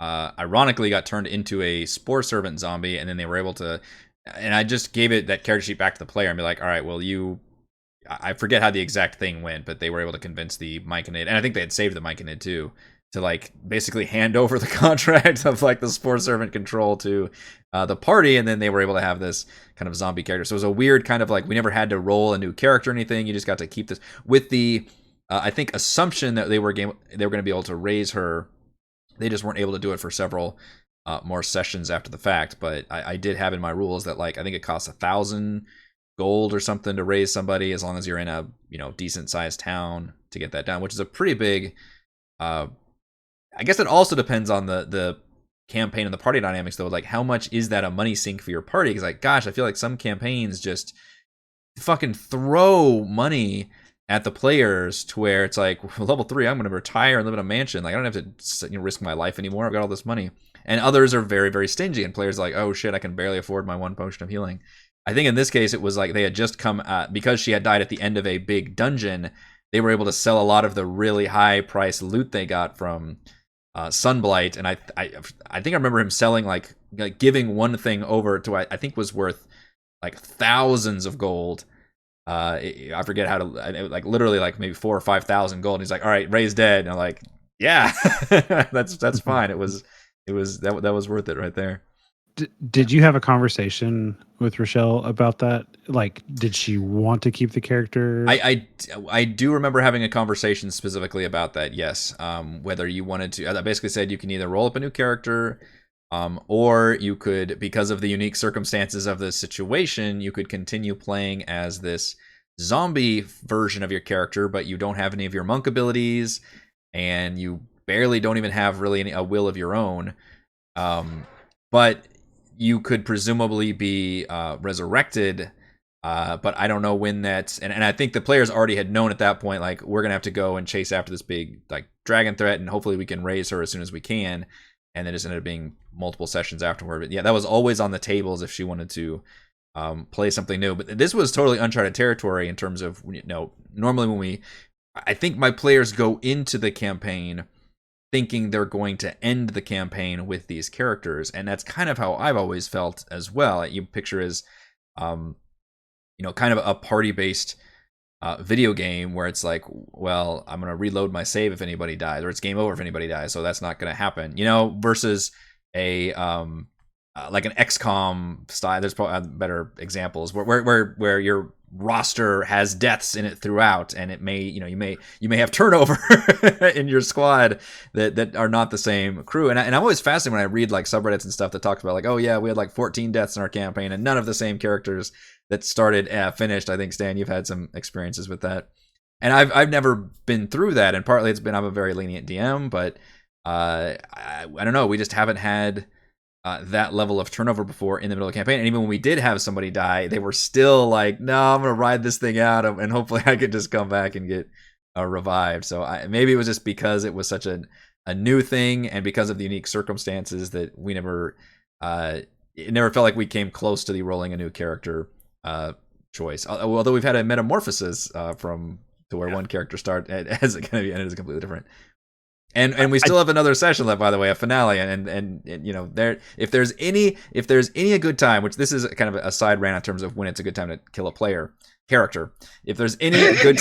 Ironically, got turned into a Spore Servant zombie, and then they were able to. And I just gave it that character sheet back to the player and be like, all right, well, I forget how the exact thing went, but they were able to convince the Myconid, and I think they had saved the Myconid too, to like basically hand over the contract of like the Spore Servant control to the party, and then they were able to have this kind of zombie character. So it was a weird kind of like, we never had to roll a new character or anything. You just got to keep this with the I think assumption that they were going to be able to raise her. They just weren't able to do it for several more sessions after the fact. But I did have in my rules that like I think it costs 1,000 gold or something to raise somebody, as long as you're in a decent sized town to get that done, which is a pretty big. I guess it also depends on the campaign and the party dynamics, though. Like, how much is that a money sink for your party? Because, like, gosh, I feel like some campaigns just fucking throw money at the players to where it's like, well, level 3, I'm going to retire and live in a mansion. Like, I don't have to risk my life anymore. I've got all this money. And others are very, very stingy, and players are like, oh shit, I can barely afford my 1 potion of healing. I think in this case, it was like they had just come because she had died at the end of a big dungeon. They were able to sell a lot of the really high price loot they got from Sunblight, and I think I remember him selling like giving one thing over to I think was worth like thousands of gold. I forget how to like literally like maybe 4,000 or 5,000 gold. And he's like, all right, Ray's dead, and I'm like, yeah, that's fine. It was that was worth it right there. Did you have a conversation with Rochelle about that? Like, did she want to keep the character? I do remember having a conversation specifically about that. Yes, whether you wanted to. I basically said you can either roll up a new character, or you could, because of the unique circumstances of the situation, you could continue playing as this zombie version of your character, but you don't have any of your monk abilities, and you barely don't even have really a will of your own. But you could presumably be resurrected, but I don't know when that's. And I think the players already had known at that point, like, we're gonna have to go and chase after this big like dragon threat, and hopefully we can raise her as soon as we can. And then just ended up being multiple sessions afterward. But yeah, that was always on the tables if she wanted to play something new. But this was totally uncharted territory in terms of, normally when I think my players go into the campaign thinking they're going to end the campaign with these characters, and that's kind of how I've always felt as well. You picture as, kind of a party-based video game where it's like, well, I'm going to reload my save if anybody dies, or it's game over if anybody dies, so that's not going to happen, versus a like an XCOM style. There's probably better examples where your roster has deaths in it throughout, and it may, you may have turnover in your squad that are not the same crew. And I'm always fascinated when I read like subreddits and stuff that talks about like, oh yeah, we had like 14 deaths in our campaign and none of the same characters that started finished. I think, Stan, you've had some experiences with that, and I've never been through that, and partly it's been I'm a very lenient DM, but I don't know, we just haven't had that level of turnover before in the middle of the campaign. And even when we did have somebody die, they were still like, no, I'm going to ride this thing out, and hopefully I could just come back and get revived. So maybe it was just because it was such a new thing, and because of the unique circumstances that we never, it never felt like we came close to the rolling a new character choice. Although we've had a metamorphosis from to where one character start as it kind of ended as completely different. And we still have another session left, by the way, a finale, and there, if there's any a good time, which this is kind of a side rant in terms of when it's a good time to kill a character. If there's any good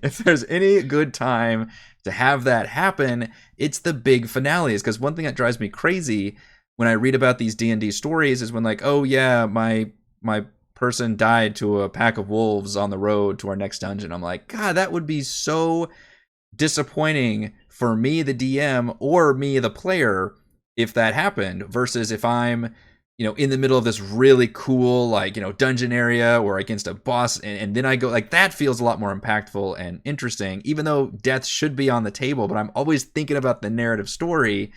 if there's any good time to have that happen, it's the big finales. Because one thing that drives me crazy when I read about these D&D stories is when, like, oh yeah, my person died to a pack of wolves on the road to our next dungeon. I'm like, God, that would be so disappointing for me, the DM, or me, the player, if that happened, versus if I'm, in the middle of this really cool, like, dungeon area or against a boss, and then I go, like, that feels a lot more impactful and interesting, even though death should be on the table, but I'm always thinking about the narrative story,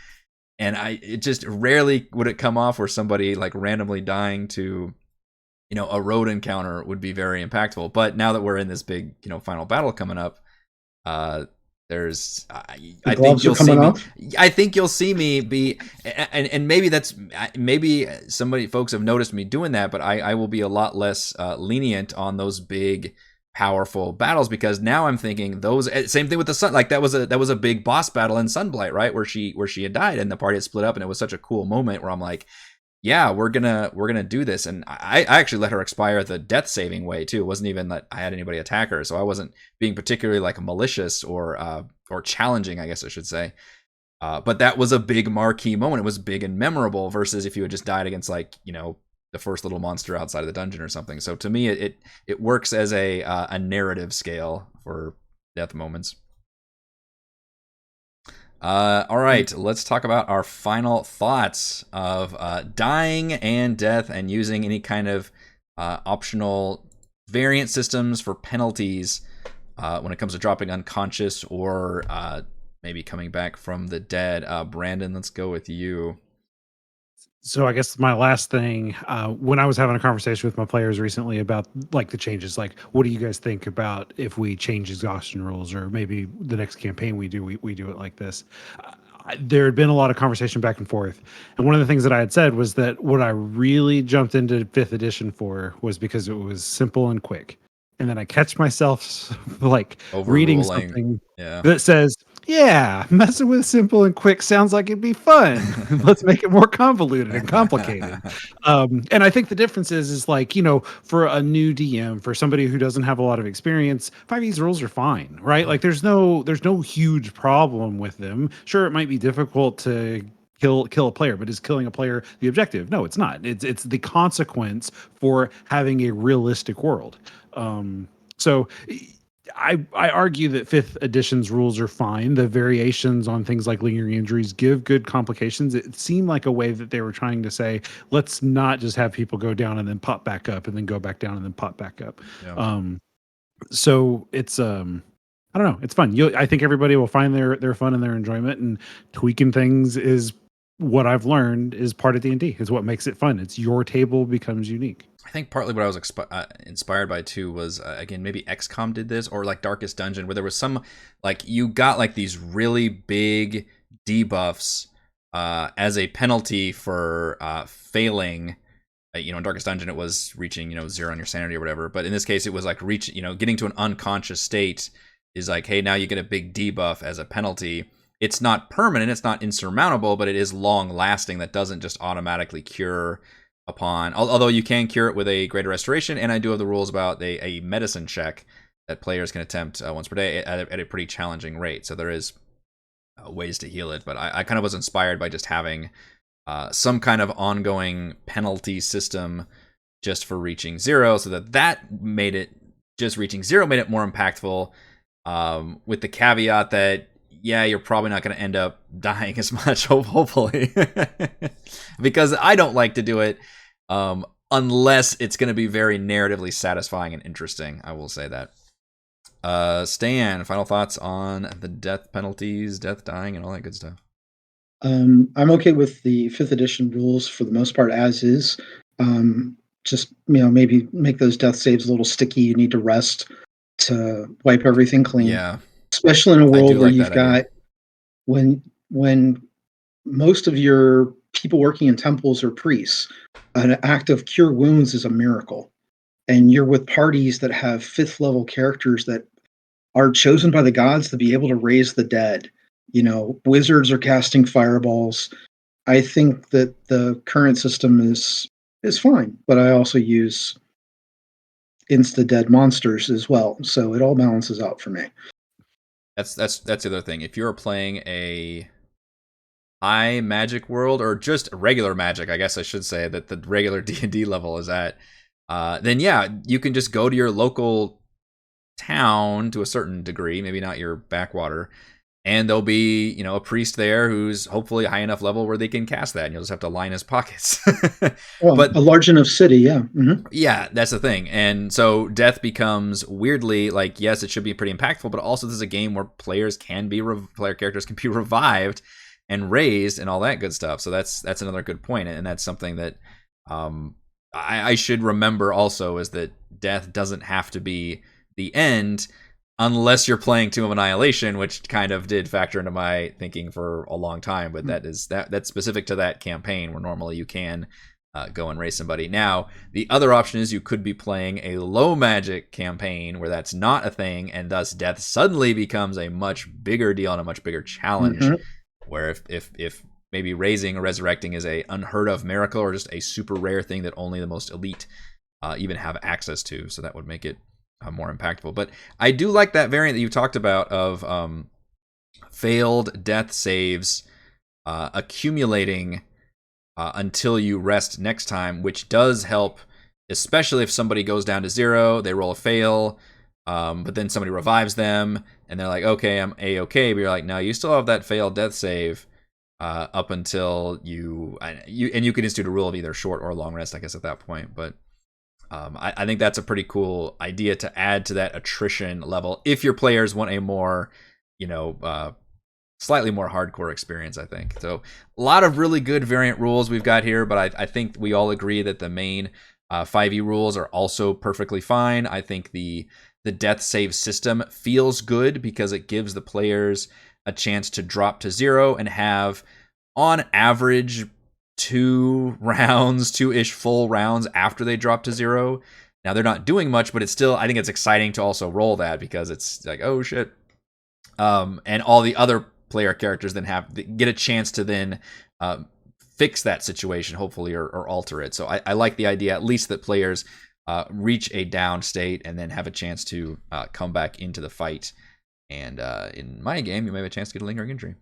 and it just rarely would it come off where somebody like randomly dying to a road encounter would be very impactful. But now that we're in this big, final battle coming up, there's, I think you'll see me. I think you'll see me be, and maybe folks have noticed me doing that, but I will be a lot less lenient on those big, powerful battles, because now I'm thinking those. Same thing with the sun. Like that was a big boss battle in Sunblight, right, where she had died and the party had split up, and it was such a cool moment where I'm like, yeah, we're gonna do this. And I actually let her expire the death saving way too. It wasn't even that I had anybody attack her, so I wasn't being particularly like malicious or challenging, I guess I should say. But that was a big marquee moment. It was big and memorable versus if you had just died against like the first little monster outside of the dungeon or something. So to me, it works as a narrative scale for death moments. All right, let's talk about our final thoughts of dying and death, and using any kind of optional variant systems for penalties when it comes to dropping unconscious or maybe coming back from the dead. Brandon, let's go with you. So I guess my last thing, when I was having a conversation with my players recently about like the changes, like what do you guys think about if we change exhaustion rules, or maybe the next campaign we do it like this? There had been a lot of conversation back and forth, and one of the things that I had said was that what I really jumped into 5th edition for was because it was simple and quick, and then I catch myself like reading something that says, yeah, messing with simple and quick sounds like it'd be fun. Let's make it more convoluted and complicated. And I think the difference is like, for a new DM, for somebody who doesn't have a lot of experience, 5e's rules are fine, right? Like there's no huge problem with them. Sure, it might be difficult to kill a player, but is killing a player the objective? No, it's not. It's the consequence for having a realistic world. So I argue that 5th edition's rules are fine. The variations on things like lingering injuries give good complications. It seemed like a way that they were trying to say, let's not just have people go down and then pop back up and then go back down and then pop back up. Yeah. So it's I don't know, it's fun. I think everybody will find their fun and their enjoyment, and tweaking things is what I've learned is part of D&D. Is what makes it fun. It's your table becomes unique. I think partly what I was inspired by too was again, maybe XCOM did this, or like Darkest Dungeon, where there was some, like, you got like these really big debuffs as a penalty for failing. In Darkest Dungeon it was reaching 0 on your sanity or whatever, but in this case it was like getting to an unconscious state is like, hey, now you get a big debuff as a penalty. It's not permanent, it's not insurmountable, but it is long lasting. That doesn't just automatically cure upon, although you can cure it with a greater restoration. And I do have the rules about a medicine check that players can attempt once per day at a pretty challenging rate. So there is ways to heal it, but I kind of was inspired by just having some kind of ongoing penalty system just for reaching 0, so that made it, just reaching 0 made it more impactful, with the caveat that, yeah, you're probably not going to end up dying as much, hopefully, because I don't like to do it unless it's going to be very narratively satisfying and interesting. I will say that. Stan, final thoughts on the death penalties, death, dying, and all that good stuff? I'm okay with the 5th edition rules for the most part as is. Just maybe make those death saves a little sticky. You need to rest to wipe everything clean. Yeah, especially in a world where you've got when most of your people working in temples are priests, an act of cure wounds is a miracle, and you're with parties that have 5th level characters that are chosen by the gods to be able to raise the dead. Wizards are casting fireballs. I think that the current system is fine, but I also use insta-dead monsters as well, so it all balances out for me. That's the other thing. If you're playing a high magic world, or just regular magic, I guess I should say, that the regular D&D level is at, then yeah, you can just go to your local town to a certain degree, maybe not your backwater, and there'll be, a priest there who's hopefully a high enough level where they can cast that, and you'll just have to line his pockets. But a large enough city, yeah. Mm-hmm. Yeah, that's the thing. And so death becomes weirdly, like, yes, it should be pretty impactful, but also this is a game where player characters can be revived and raised and all that good stuff. So that's another good point, and that's something that I should remember also, is that death doesn't have to be the end, unless you're playing Tomb of Annihilation, which kind of did factor into my thinking for a long time. But that's specific to that campaign, where normally you can go and raise somebody. Now, the other option is you could be playing a low magic campaign where that's not a thing, and thus death suddenly becomes a much bigger deal and a much bigger challenge. Mm-hmm. Where if maybe raising or resurrecting is a unheard of miracle, or just a super rare thing that only the most elite even have access to, so that would make it more impactful. But I do like that variant that you talked about of failed death saves accumulating until you rest next time, which does help, especially if somebody goes down to 0, they roll a fail, but then somebody revives them, and they're like, okay, I'm A-okay, but you're like, no, you still have that failed death save up until you can institute a rule of either short or long rest, I guess, at that point. But I think that's a pretty cool idea to add to that attrition level if your players want a more, slightly more hardcore experience, I think. So a lot of really good variant rules we've got here, but I think we all agree that the main 5e rules are also perfectly fine. I think the death save system feels good because it gives the players a chance to drop to 0 and have, on average, 2-ish full rounds after they drop to 0. Now, they're not doing much, but it's still, I think it's exciting to also roll that, because it's like, oh shit. And all the other player characters then get a chance to then fix that situation, hopefully, or alter it. So I like the idea, at least, that players reach a down state and then have a chance to come back into the fight. And in my game, you may have a chance to get a lingering injury.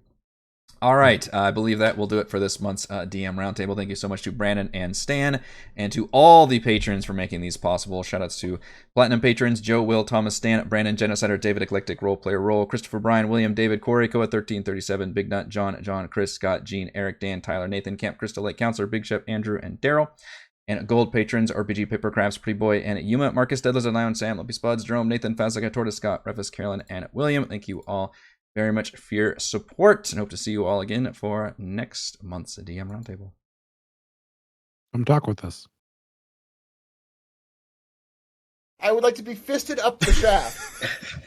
All right, I believe that will do it for this month's DM Roundtable. Thank you so much to Brandon and Stan, and to all the patrons for making these possible. Shoutouts to Platinum patrons, Joe, Will, Thomas, Stan, Brandon, Genocider, David, Eclectic, Roleplayer, Roll, Christopher, Brian, William, David, Corey, Koa1337, Big Nut, John, Chris, Scott, Gene, Eric, Dan, Tyler, Nathan, Camp, Crystal Lake, Counselor, Big Chef, Andrew, and Daryl. And gold patrons, RPG Paper Crafts, Pretty Boy, and Yuma, Marcus, Deadlers, Lion, Sam, Lumpy Spuds, Jerome, Nathan, Fazaka, Tortoise, Scott, Refus, Carolyn, and William. Thank you all very much for your support, and hope to see you all again for next month's DM Roundtable. Come talk with us. I would like to be fisted up the shaft.